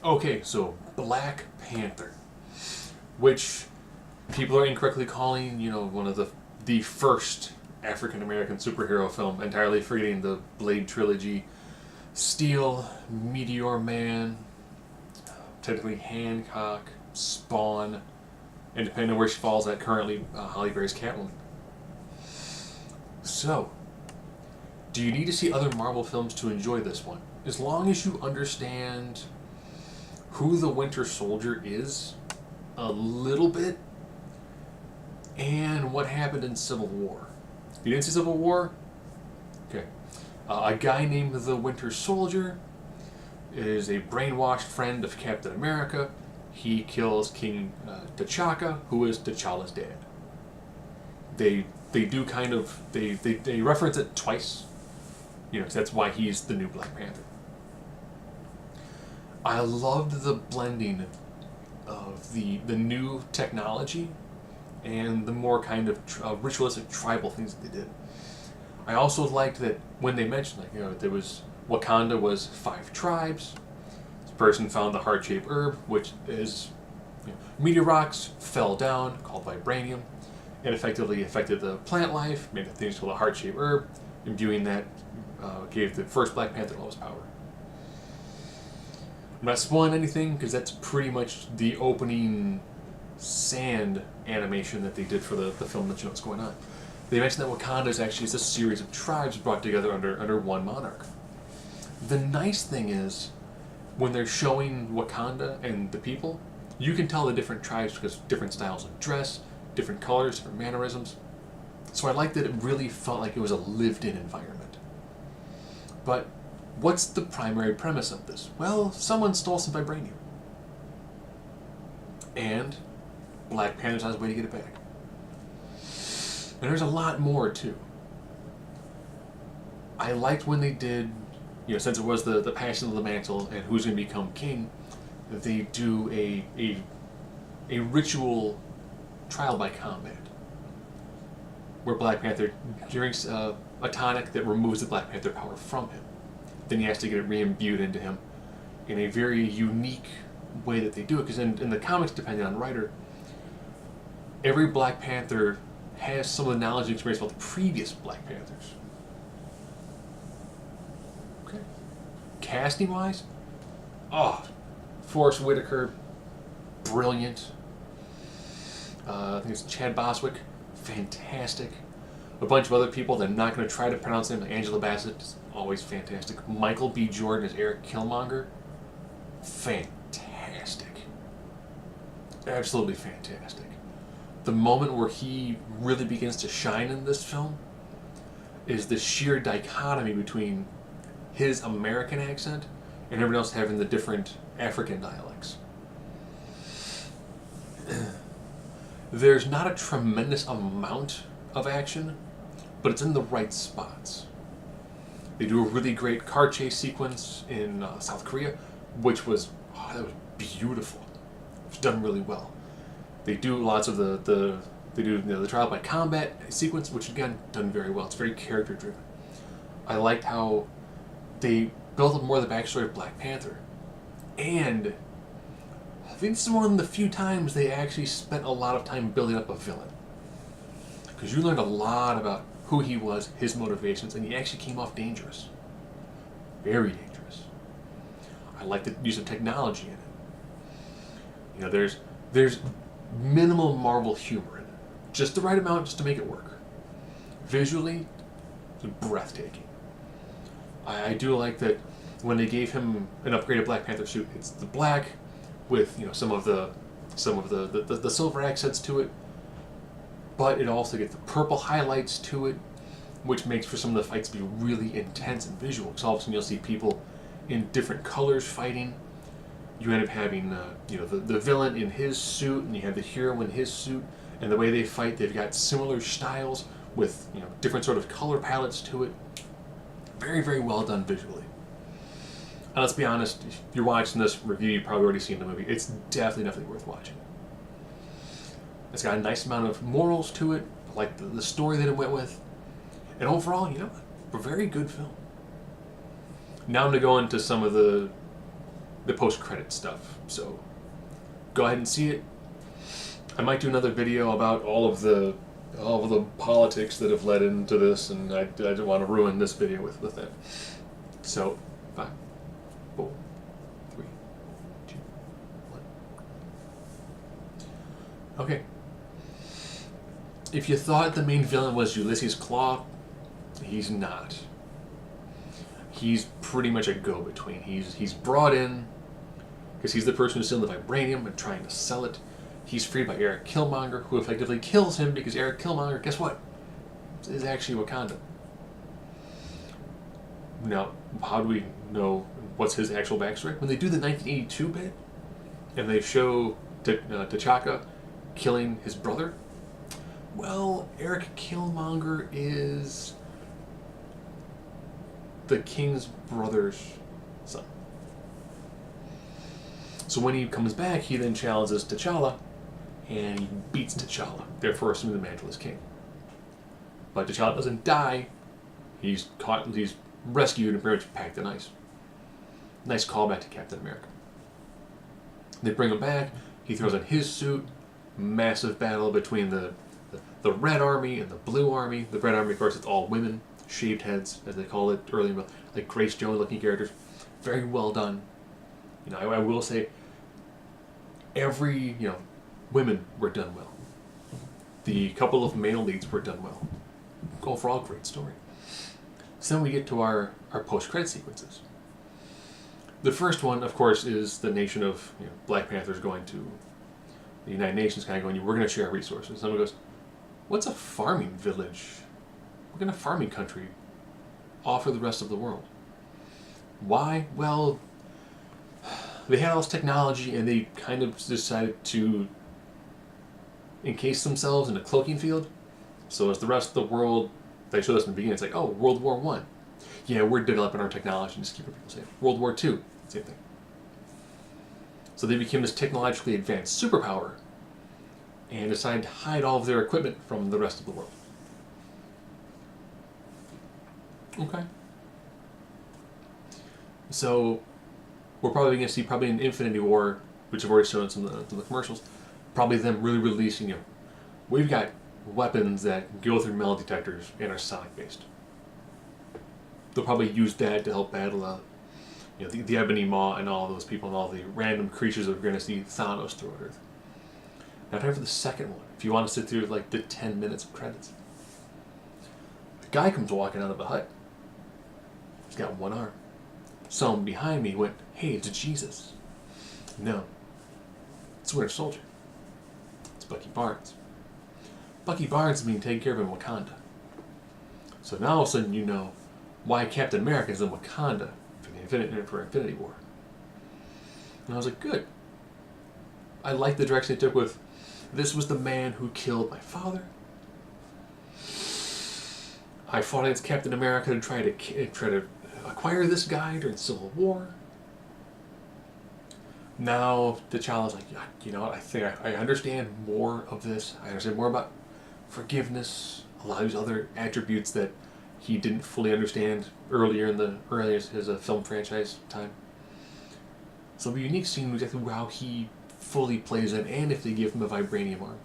Okay, so Black Panther, which people are incorrectly calling, one of the first African American superhero film, entirely forgetting the Blade trilogy, Steel, Meteor Man, technically Hancock, Spawn, and depending on where she falls at currently, Halle Berry's Catwoman. So, do you need to see other Marvel films to enjoy this one? As long as you understand who the Winter Soldier is a little bit and what happened in Civil War. You didn't see Civil War? Okay. A guy named the Winter Soldier is a brainwashed friend of Captain America. He kills King T'Chaka, who is T'Challa's dad. They do kind of they reference it twice, 'cause that's why he's the new Black Panther. I loved the blending of the new technology and the more kind of ritualistic tribal things that they did. I also liked that when they mentioned, there was Wakanda was 5 tribes. This person found the heart-shaped herb, which is meteor rocks fell down, called vibranium. It effectively affected the plant life, made things called a heart-shaped herb. Imbuing that gave the first Black Panther all his power. I'm not spoiling anything because that's pretty much the opening sand animation that they did for the film that you know what's going on. They mentioned that Wakanda is actually just a series of tribes brought together under one monarch. The nice thing is, when they're showing Wakanda and the people, you can tell the different tribes because different styles of dress, different colors, different mannerisms. So I liked that it really felt like it was a lived-in environment. But what's the primary premise of this? Well, someone stole some vibranium. And Black Panther's on his way to get it back. And there's a lot more, too. I liked when they did, since it was the Passion of the Mantle and who's going to become king, they do a ritual trial by combat. Where Black Panther drinks a tonic that removes the Black Panther power from him. Then he has to get it re-imbued into him in a very unique way that they do it. Because in the comics, depending on the writer, every Black Panther has some of the knowledge and experience about the previous Black Panthers. Okay. Casting-wise, Forrest Whitaker, brilliant. I think it's Chad Boswick, fantastic. A bunch of other people that I'm not going to try to pronounce them. Angela Bassett is always fantastic. Michael B. Jordan as Eric Killmonger, fantastic. Absolutely fantastic. The moment where he really begins to shine in this film is the sheer dichotomy between his American accent and everyone else having the different African dialects. There's not a tremendous amount of action, but it's in the right spots. They do a really great car chase sequence in South Korea, which was that was beautiful. It was done really well. They do lots of the trial by combat sequence, which again done very well. It's very character driven. I liked how they built up more of the backstory of Black Panther, and I think this is one of the few times they actually spent a lot of time building up a villain. Because you learned a lot about who he was, his motivations, and he actually came off dangerous. Very dangerous. I like the use of technology in it. There's minimal Marvel humor in it. Just the right amount just to make it work. Visually, it's breathtaking. I do like that when they gave him an upgraded Black Panther suit, it's the black with some of the silver accents to it, but it also gets the purple highlights to it, which makes for some of the fights be really intense and visual. Because all of a sudden you'll see people in different colors fighting. You end up having the villain in his suit, and you have the hero in his suit, and the way they fight, they've got similar styles with different sort of color palettes to it. Very, very well done visually. And let's be honest, if you're watching this review, you've probably already seen the movie. It's definitely worth watching. It's got a nice amount of morals to it. I like the story that it went with. And overall, a very good film. Now I'm going to go into some of the the post-credit stuff. So go ahead and see it. I might do another video about all of the politics that have led into this, and I don't want to ruin this video with that. So 5, 4, 3, 2, 1. Okay. If you thought the main villain was Ulysses Claw, he's not. He's pretty much a go-between. He's brought in because he's the person who's stealing the vibranium and trying to sell it. He's freed by Eric Killmonger, who effectively kills him because Eric Killmonger, guess what, is actually Wakanda. Now, how do we know what's his actual backstory? When they do the 1982 bit, and they show T'Chaka killing his brother, well, Eric Killmonger is the king's brother's son. So when he comes back, he then challenges T'Challa, and he beats T'Challa, therefore assuming the mantle is king. But T'Challa doesn't die. He's caught, he's rescued and pretty much packed in ice. Nice callback to Captain America. They bring him back, he throws on his suit, massive battle between the Red Army and the Blue Army. The Red Army, of course, it's all women, shaved heads, as they call it early, like Grace Jones-looking characters. Very well done. You know, I will say, every, women were done well. The couple of male leads were done well. Overall, great story. So then we get to our post-credit sequences. The first one, of course, is the nation of Black Panthers going to the United Nations, kind of going, we're going to share resources. Someone goes, what's a farming village? What kind of farming country offer the rest of the world? Why? Well, they had all this technology, and they kind of decided to encase themselves in a cloaking field. So as the rest of the world, they showed us in the beginning, it's like, oh, World War I. Yeah, we're developing our technology and just keeping people safe. World War II, same thing. So they became this technologically advanced superpower and decided to hide all of their equipment from the rest of the world. Okay. So we're probably going to see in Infinity War, which I've already shown in some of the commercials, probably them really releasing, we've got weapons that go through metal detectors and are sonic based. They'll probably use that to help battle the Ebony Maw and all those people and all the random creatures that we're going to see Thanos throw at Earth. Now time for the second one. If you want to sit through like the 10 minutes of credits. A guy comes walking out of a hut. He's got one arm. Someone behind me went, hey, it's Jesus. No. It's Winter Soldier. It's Bucky Barnes. Bucky Barnes is being taken care of in Wakanda. So now all of a sudden you know why Captain America is in Wakanda for Infinity War. And I was like, good. I like the direction they took with, this was the man who killed my father. I fought against Captain America to try to acquire this guy during the Civil War. Now T'Challa's like, yeah, you know what, I think I understand more of this. I understand more about forgiveness, a lot of these other attributes that he didn't fully understand earlier in his film franchise time. So it'll be a unique scene exactly how he fully plays it, and if they give him a vibranium arm.